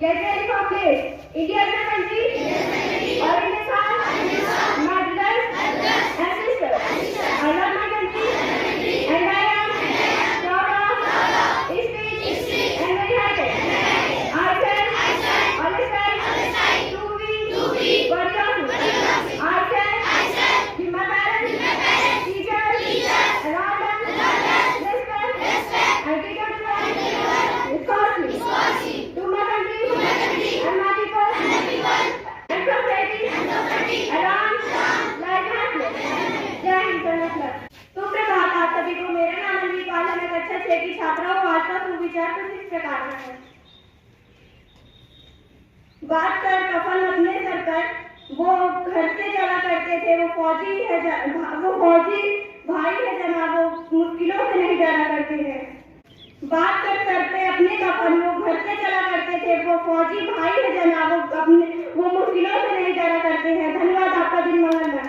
Get ready for place. India is my country. All in this house. My brothers and sisters. I love my country. And I am proud of its speech and very happy. I shall always try to be worthy of you. I shall give my parents, teachers, around them, respect and take up responsibly to my country and my people and prosperity around like happiness. जय हिंद मतलब सुप्रभात आप सभी को। मेरा नाम अनवी पाल है। मैं कक्षा 6 की छात्रा हूँ। आज का सुविचार कुछ इस प्रकार का है। बात कर कफन अपने सर पर, वो घर से चला करते थे। वो फौजी भाई है जनाब, वो मुश्किलों से नहीं डरा करते हैं। बात कर करते अपने कफन, वो घर से चला करते थे। वो फौजी भाई है जनाब, वो मुश्किलों से नहीं डरा करते हैं। धन्यवाद, आपका दिन मंगल रहे।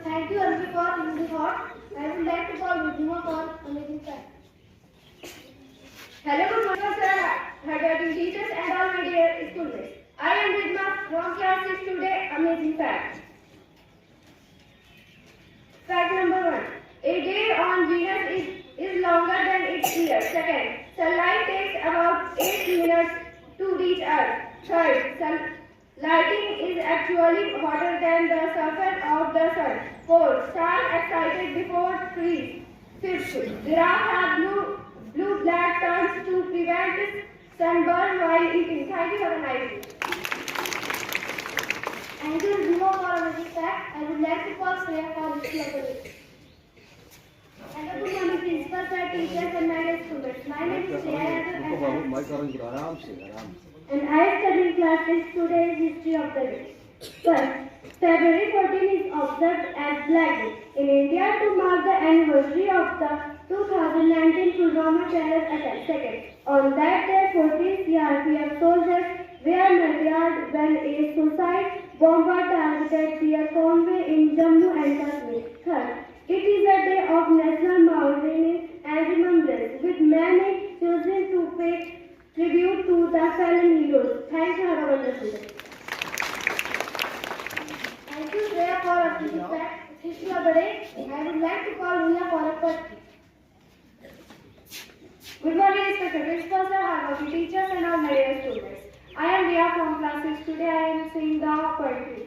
Thank you Anvi for the thought. I would like to call Vidima for amazing fact. Hello, good morning sir, faculty, teachers and all my dear students. I am Vidima from class 6 today. Amazing fact. Fact number 1. A day on Venus is longer than its year. Second, sunlight takes about 8 minutes to reach Earth. Third, lighting is actually hotter than the surface of the sun. Fourth, stars excited before freeze. Fifth, giraffe have blue black tongues to prevent sunburn while eating. Thank you for the night. Thank you Zimo for amazing fact. I would like to call Shreya for this level. Hello, good morning principal sir, teachers and my dear students. My name is Shreya and I study in class 6 today is history of the day. First, February 14 is observed as Black Day in India to mark the anniversary of the 2019 Pulwama terror attack. Second, on that day 14 CRPF soldiers were martyred when a suicide bomber targeted their convoy in Jammu and Kashmir. Third, it is a day of national mourning and remembrance, with many choosing to pay tribute to the fallen heroes. Thank you, have a wonderful day. Thank you, Shreya, for a fact. History of the day. I would like to call Ruya for a question. Good morning, respected principal sir, faculty, teachers, and all my dear students. I am Riya from class 6. Today I am saying the poetry.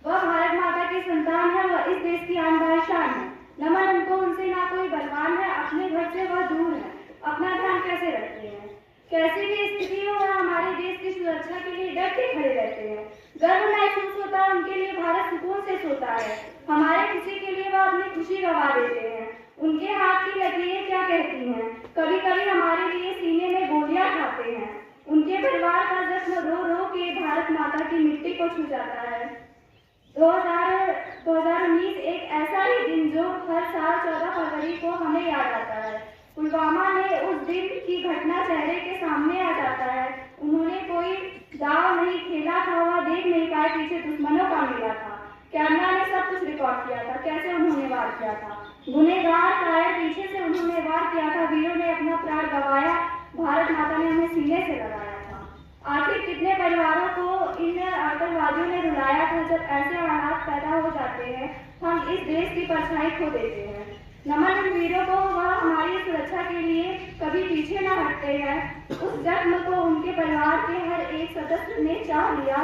वह भारत माता की संतान है, वह इस देश की आन बान शान है। नमन उनको, उनसे ना कोई बलवान है। अपने घर से वह दूर है, अपना ध्यान कैसे रखते हैं। कैसी भी स्थिति हो, वह हमारे देश की सुरक्षा के लिए डट के खड़े रहते हैं। गर्व महसूस होता है उनके लिए, भारत सुकून से सोता है। हमारे खुशी के लिए वह अपनी खुशी गवा देते हैं। उनके हाथ की लकीरें क्या कहती हैं, कभी कभी हमारे लिए सीने में गोलियां खाते हैं। उनके परिवार का जख्म रो रो के भारत माता की मिट्टी को छू जाता है। 2019 एक ऐसा ही दिन जो हर साल 14 फरवरी को हमें याद आता है। पुलवामा में उस दिन की घटना चेहरे के सामने आ जाता है। उन्होंने कोई दाव नहीं खेला था, वह देख नहीं पाए पीछे दुश्मनों का मिला था। कैमरा ने सब कुछ रिकॉर्ड किया था, कैसे उन्होंने वार किया था। गुनहगार कायर पीछे से उन्होंने वार किया था। वीरों ने अपना प्राण गंवाया, भारत माता ने हमें सीने से लगाया था। आखिर कितने परिवारों को इन आतंकवादियों ने रुलाया था। जब ऐसे हालात पैदा हो जाते हैं, हम इस देश की परछाई खो देते हैं। नमन उन वीरों को, वह हमारी सुरक्षा के लिए कभी पीछे न हटते हैं। उस जख्म को उनके परिवार के हर एक सदस्य ने चाह लिया।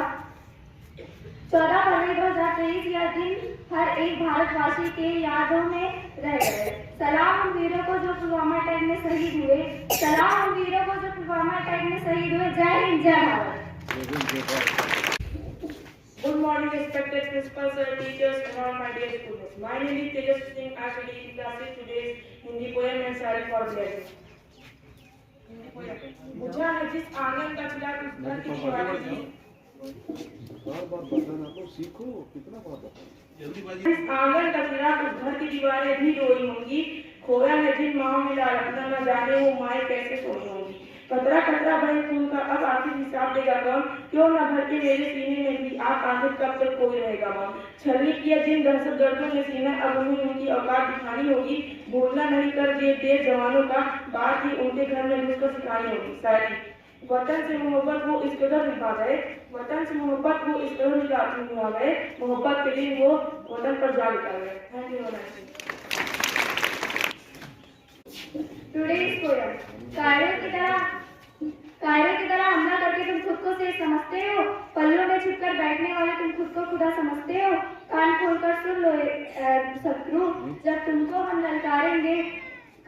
14 फरवरी 2023 यह दिन हर एक भारतवासी के यादों में रह गए। सलाम उन वीरों को जो पुलवामा अटैक में शहीद हुए। सलाम उन वीरों को जो पुलवामा अटैक में शहीद हुए। जय हिंद, जय Bharat. Good morning, respected principals and teachers and all my dear students. My name is Tejas Singh. I study in class 6 today's Hindi poem and shari for blessing. बुझा है जिस आंगन का चिराग उस घर की दीवारें भी। बार बताना तो सीखो, कितना बार बताना। जिस आंगन का चिराग उस घर की दीवारें भी रोई होंगी। खोया है जिन माओ में लाल, अपना न जाने वो माए कैसे सोई होंगी। कतरा कतरा बहे खून का अब आखिर हिसाब देगा कौन। क्यों न भर के मेरे सीने में भी आग, आखिर कब तक कोई रहेगा मौन। छलनी किया जिन दहशतगर्दों ने सीना, अब उन्हें उनकी औकात दिखानी होगी। भूलना नहीं कर दिए देश जवानों का, बात ही उनके घर में घुसकर सिखाई होगी शायरी। वतन से मोहब्बत वो इस कदर निभा गए, वतन से मोहब्बत वो इस कदर निभा गए, मोहब्बत के लिए वो वतन पर जा निकल गए। Thank you. Today's poem. कायरों की तरह हमला करके तुम खुद को सेठ समझते हो, पल्लों में छुपकर बैठने वाले तुम खुद को खुदा समझते हो। कान खोलकर सुन लो शत्रु, जब तुमको हम ललकारेंगे,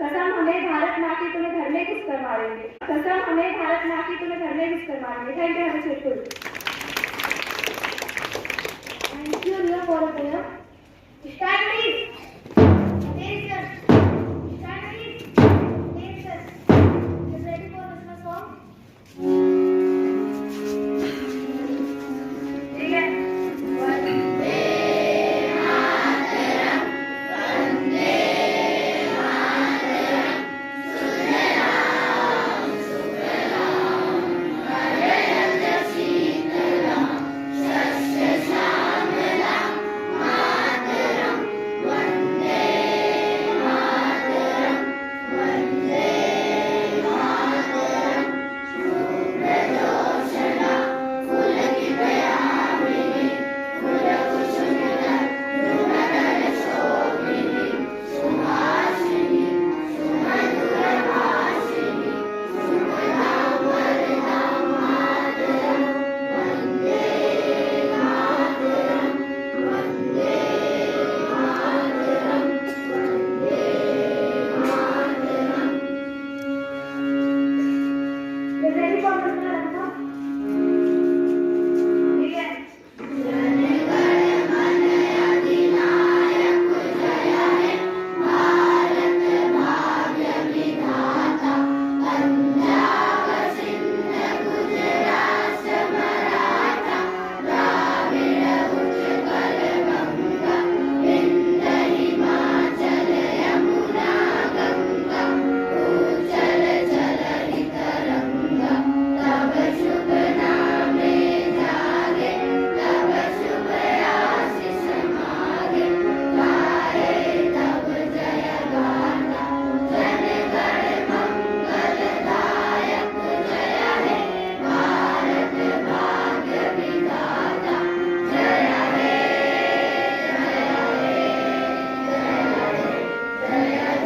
कसम हमें भारत माँ की तुम्हें घर में घुस कर मारेंगे, कसम हमें भारत माँ की तुम्हें घर में घुस कर मारेंगे। थैंक यू हमें शेरफुल। Thank you Riya for a poem. Start please. Attention. Start please. Attention. Is ready for Christmas song? ठीक है। वंदे मातरम, वंदे मातरम, सुजलाम सुफलाम, मलयज शीतलाम, शस्य श्यामलाम, मातरम, वंदे मातरम, वंदे मातरम, सुप्रदोषणा पुलकितयामिनी, पुलकुसुमिता ध्रुवदलशोभिनी, सुहासिनी सुमधुरभाषिनी, सुमनां वरदां मातरं, वन्दे मातरं, वन्दे मातरं, वन्दे मातरं। Get ready for Christmas anthem? ठीक है। जनगण मन अधिनायक जय हे, भारत भाग्य विधाता, पंजाब सिंध गुजरात मराठा, द्राविड़ उत्कल गंगा, विंध्य हिमाचल यमुना गंगा, उज्जल जलधि तरंगा, तब शुभ नामे जागे, तब शुभ आशीष मागे, गाए तब जय गाथा, जनगण मंगलदायक जय हे, भारत भाग्य विधाता जय हे, जय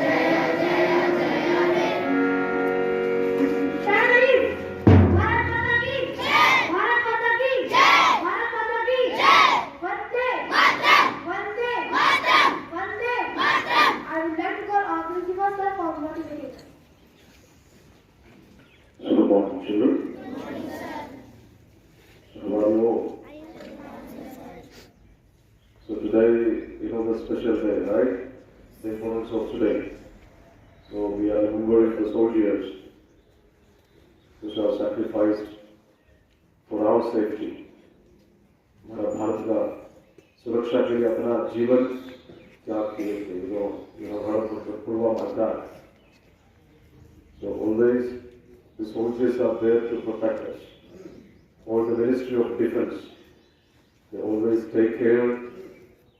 जय जय जय हे। शायरी। भारत माता की जय, भारत माता की जय, भारत माता की जय, Vande Mataram, Vande Mataram, Vande Mataram. I would like to call our principal sir for motivation. Good morning, children. How are you all? So today, you know the special day, right? The importance of today. So we are remembering the soldiers who have sacrificed for our safety. हमारा भारत का सुरक्षा के लिए अपना जीवन त्याग किए थे, you know, भारत को Pulwama attack. So always the soldiers are there to protect us. All the Ministry of Defense, they always take care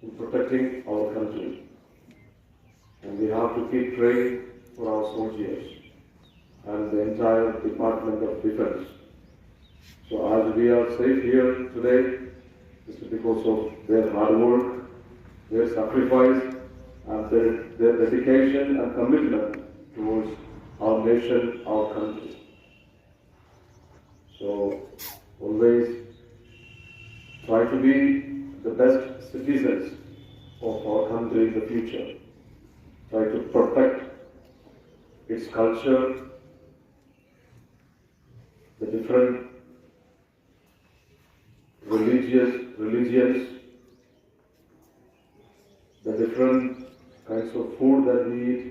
in protecting our country. And we have to keep praying for our soldiers and the entire Department of Defense. So as we are safe here today, it's because of their hard work, their sacrifice, and their dedication and commitment towards our nation, our country. So always try to be the best citizens of our country in the future. Try to protect its culture, the different religions, the different kinds of food that we eat.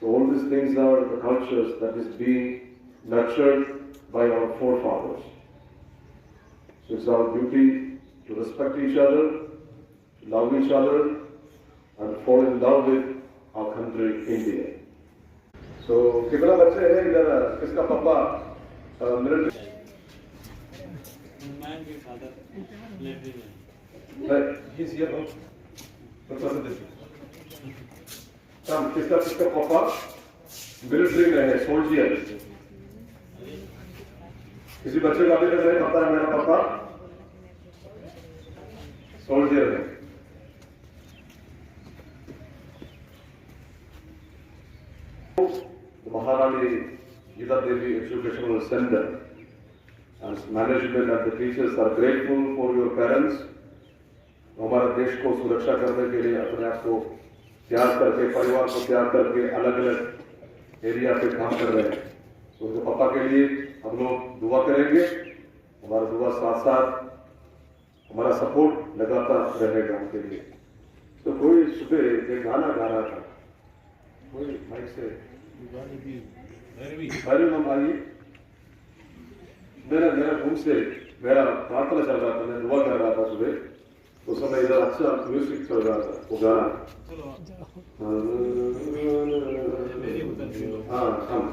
So all these things are the cultures that is being nurtured by our forefathers. So it's our duty to respect each other, to love each other, and fall in love with our country, India. So कितना बच्चे हैं इधर, किसका पापा military? He's here. किसका पापा military में है, सोल्जियर। किसी बच्चे का अभी तक नहीं पता है मेरा पापा सोल्जियर है। Maharani Gita Devi Educational Center and management and the teachers are grateful for your parents. हमारे देश को सुरक्षा करने के लिए अपने आप को त्याग करके, परिवार को त्याग करके अलग अलग एरिया पे काम कर रहे हैं। तो उनके पापा के लिए हम लोग दुआ करेंगे। हमारा दुआ साथ साथ हमारा सपोर्ट लगातार रहेगा उनके लिए। तो कोई सुबह एक गाना गा रहा था, कोई माइक से हम आइए। मेरा घूम से मेरा प्रार्थना चल रहा था, मैं दुआ कर रहा था सुबह, उस समय इधर अच्छा म्यूजिक चल रहा था, वो गाना। हाँ हम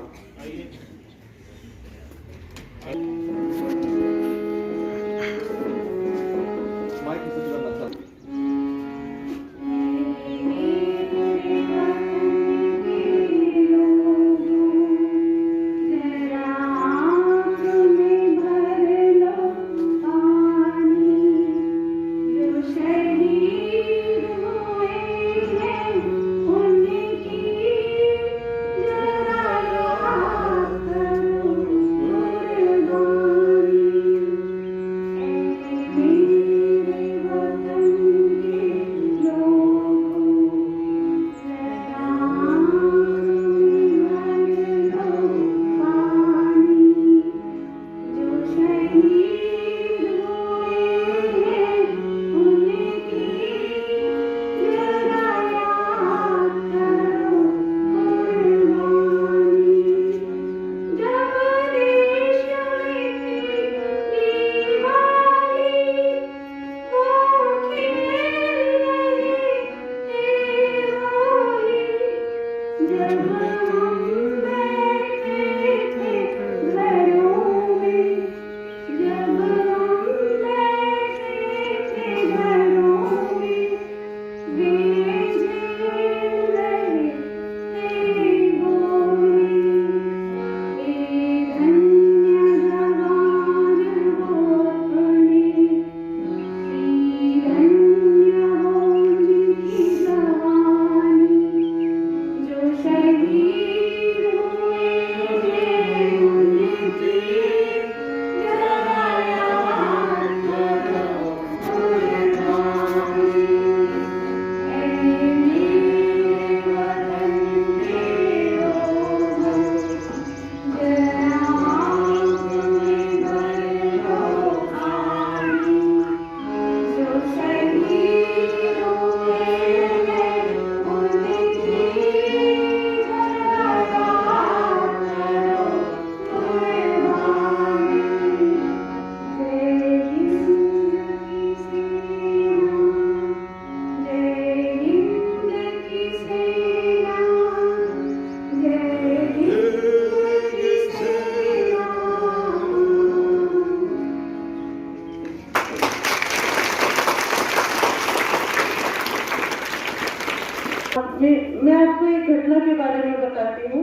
मैं आपको एक घटना के बारे में बताती हूँ।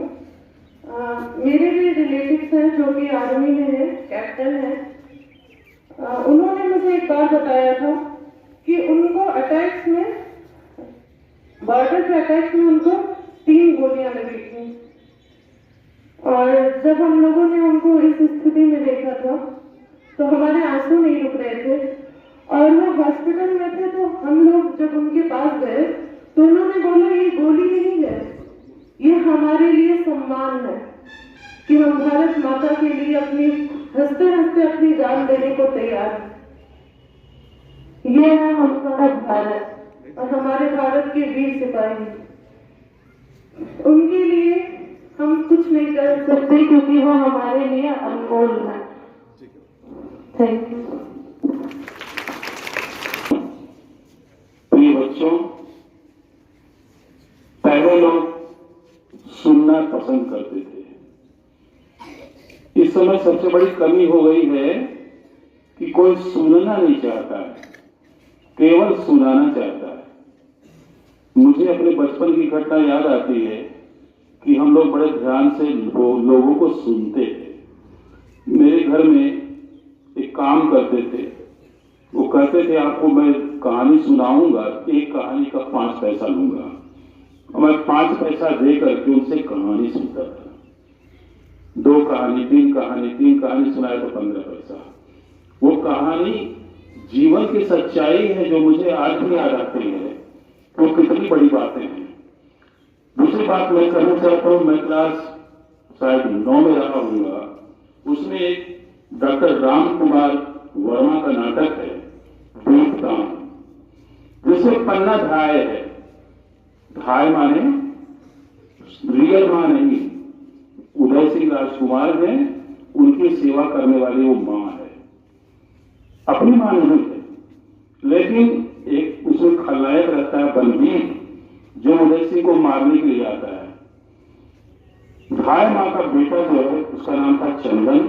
मेरे भी रिलेटिव्स हैं जो कि आर्मी में है, कैप्टन है। उन्होंने मुझे एक बार बताया था कि उनको अटैक्स में, बॉर्डर के अटैक्स में उनको 3 गोलियां लगी थी। और जब हम लोगों ने उनको इस स्थिति में देखा था तो हमारे आंसू नहीं रुक रहे थे। और वो हॉस्पिटल में थे, तो हम लोग जब उनके पास गए तो उन्होंने बोला ये गोली नहीं है, ये हमारे लिए सम्मान है कि हम भारत माता के लिए अपनी हंसते हंसते अपनी जान देने को तैयार हैं। ये है हमारा भारत और हमारे भारत के वीर सिपाही। उनके लिए हम कुछ नहीं कर सकते क्योंकि वो हमारे लिए अनमोल है। Thank you. प्रिय बच्चों, पहले लोग सुनना पसंद करते थे। इस समय सबसे बड़ी कमी हो गई है कि कोई सुनना नहीं चाहता है, केवल सुनाना चाहता है। मुझे अपने बचपन की घटना याद आती है कि हम लोग बड़े ध्यान से लोगों को सुनते थे। मेरे घर में एक काम करते थे, वो कहते थे आपको मैं कहानी सुनाऊंगा, एक कहानी का 5 पैसा लूंगा। और मैं 5 पैसा दे करके उनसे कहानी सुनता था। 2 कहानी 3 कहानी सुनाए तो 15 पैसा। वो कहानी जीवन की सच्चाई है जो मुझे आज भी याद आती है। वो कितनी बड़ी बातें हैं। दूसरी बात मैं कहना चाहता हूँ, मैं क्लास शायद 9 में रहा हूँगा, उसमें एक डॉक्टर राम कुमार वर्मा का नाटक है दीपदान, जिसमें पन्ना धाय है। धाय माने रियल मां नहीं, उदय सिंह राजकुमार है, उनकी सेवा करने वाली वो मां है, अपनी मां नहीं है। लेकिन एक उसमें खलनायक रहता है बलबीर, जो उदय सिंह को मारने के लिए आता है। धाय मां का बेटा जो है उसका नाम था चंदन।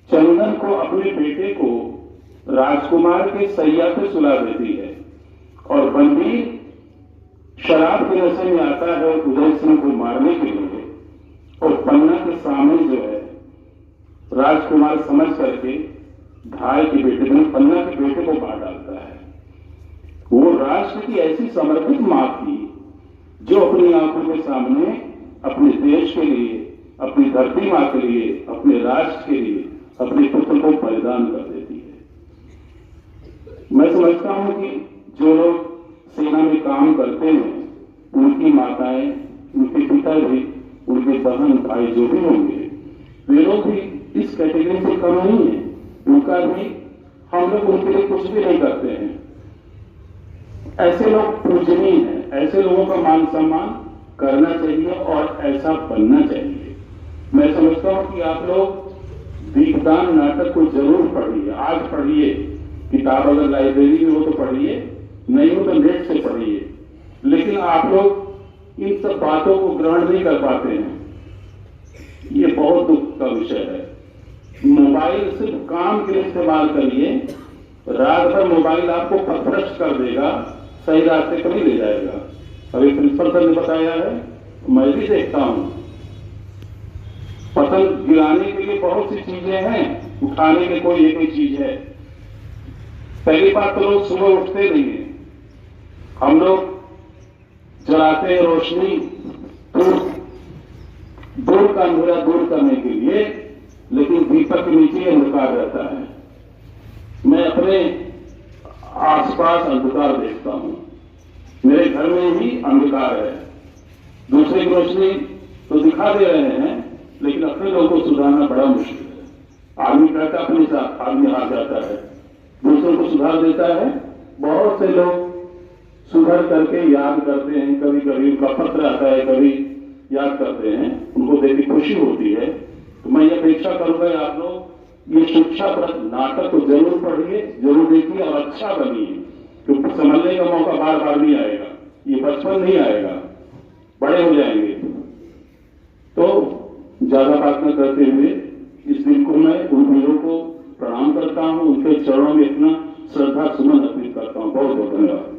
चंदन को अपने बेटे को राजकुमार के सैया पे सुला देती है और बलबीर शराब के नशे में आता है उदय सिंह को मारने के लिए, और पन्ना के सामने जो है राजकुमार समझ करके धाय के बेटे में पन्ना के बेटे को मार डालता है। वो राष्ट्र की ऐसी समर्पित मां थी जो अपनी आंखों के सामने अपने देश के लिए, अपनी धरती मां के लिए, अपने राष्ट्र के लिए अपने पुत्र को बलिदान कर देती है। मैं समझता हूं कि जो लोग सेना में काम करते हैं, उनकी माताएं, उनके पिता भी, उनके बहन भाई जो भी होंगे, वे लोग भी इस कैटेगरी से कम नहीं है। उनका भी हम लोग उनके लिए कुछ भी नहीं करते हैं। ऐसे लोग पूजनीय हैं, ऐसे लोगों का मान सम्मान करना चाहिए और ऐसा बनना चाहिए। मैं समझता हूं कि आप लोग दीपदान नाटक को जरूर पढ़िए। आज पढ़िए, किताब अगर लाइब्रेरी में हो तो पढ़िए, नहीं हो तो नेट से पढ़िए। लेकिन आप लोग इन सब बातों को ग्रहण नहीं कर पाते हैं, ये बहुत दुख का विषय है। मोबाइल सिर्फ काम के लिए इस्तेमाल करिए, रात भर मोबाइल आपको पथभ्रष्ट कर देगा, सही रास्ते पर नहीं ले जाएगा। अभी प्रिंसिपल सर ने बताया है, मैं भी देखता हूं, पतंग गिराने के लिए बहुत सी चीजें हैं, उठाने के कोई एक ही चीज है। पहली बात तो लोग सुबह उठते नहीं है। हम लोग जलाते हैं रोशनी दूर का अंधेरा दूर करने के लिए, लेकिन दीपक के नीचे अंधकार रहता है। मैं अपने आसपास अंधकार देखता हूं, मेरे घर में ही अंधकार है। दूसरे की रोशनी तो दिखा दे रहे हैं, लेकिन अपने लोगों को सुधारना बड़ा मुश्किल है। आदमी कहता अपने साथ, आदमी हार जाता है, दूसरों को सुधार देता है। बहुत से लोग सुधर करके याद करते हैं, कभी कभी उनका पत्र आता है, कभी याद करते हैं, उनको देख के खुशी होती है। तो मैं ये अपेक्षा करूंगा आप लोग ये शिक्षाप्रद नाटक को जरूर पढ़िए, जरूर देखिए और अच्छा बनिए, क्योंकि समझने का मौका बार बार नहीं आएगा, ये बचपन नहीं आएगा, बड़े हो जाएंगे। तो ज्यादा बात न करते हुए इस दिन को मैं उन वीरों को प्रणाम करता हूं, उनके चरणों में इतना श्रद्धा सुमन अर्पित करता हूं। बहुत बहुत धन्यवाद।